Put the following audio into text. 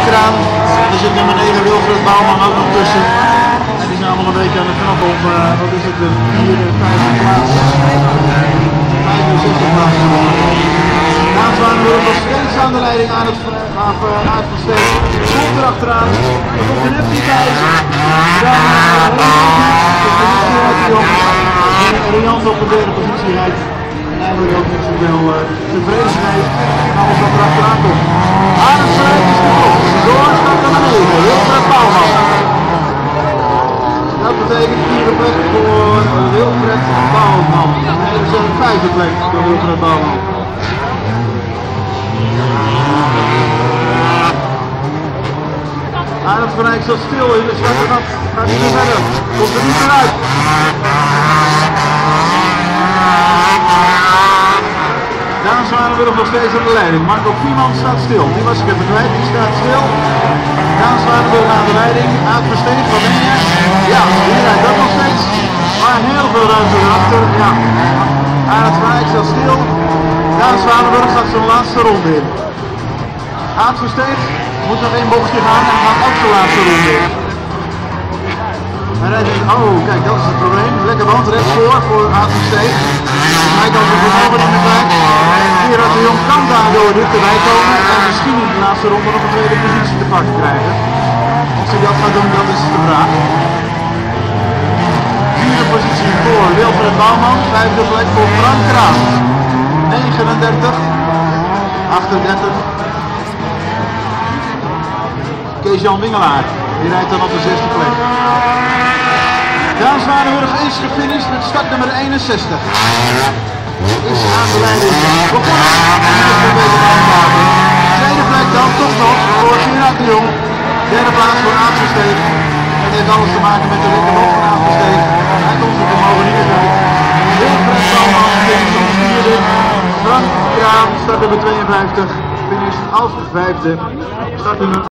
Kraan. Er zit nummer 9 Wilfred Bouwman ook nog tussen. En die zijn allemaal een beetje aan de knop om, wat is het, de 4e, 5e plaats. 5e, 6e plaats gewonnen. Daan Zwanenburg nog steeds aan de leiding aan het versteken. Komt erachteraan. Er komt er net niet bij. Riant op de derde positie rijdt. En eigenlijk ook niet zoveel tevredenheid van alles wat er achteraan komt. Arend Vrij is de kop. Door staat naar beneden. Wilfred Bouwman. Dat betekent 4e plek voor Wilfred Bouwman. Nee, dat is een 5e plek voor Wilfred Bouwman. Arend Vrij staat stil in de zwarte gat. Gaat hij weer verder. Komt er niet meer uit. Daan Zwanenburg nog steeds aan de leiding. Marco Vieman staat stil. Die was ik even kwijt. Die staat stil. Daan Zwanenburg aan de leiding. Aad Versteeg, wat ben je? Ja, die rijdt dat nog steeds. Maar heel veel ruimte erachter. Ja. Arend Vrij staat stil. Daan Zwanenburg gaat zijn laatste ronde in. Aad Versteeg moet nog één bochtje gaan en gaat ook zijn laatste ronde in. Hij rijdt in, oh kijk, dat is het probleem. Lekker band rechtsvoor Aad Versteeg. Hij kan zijn vermogen niet meer kwijt. Gerard de Jong kan daardoor dit erbij komen en misschien in de laatste ronde nog een tweede positie te pakken krijgen. Of hij dat gaat doen, dat is de vraag. 4e positie voor Wilfred Bouwman, 5e plek voor Frank Kraan. 39, 38. Kees-Jan Wingelaar, die rijdt dan op de 6e plek. Daan Zwanenburg is gefinished met startnummer 61. Is aan de leiding begonnen. Tweede plek dan toch nog voor Gerard de Jong. Derde plaats voor Aad Versteeg. Het heeft alles te maken met de linkerband van Aad Versteeg. Hij komt het vermogen niet meer kwijt. Wilfred Bouwman finish op 4e. Frank Kraan start nummer 52. Finish als 5e. Startnummer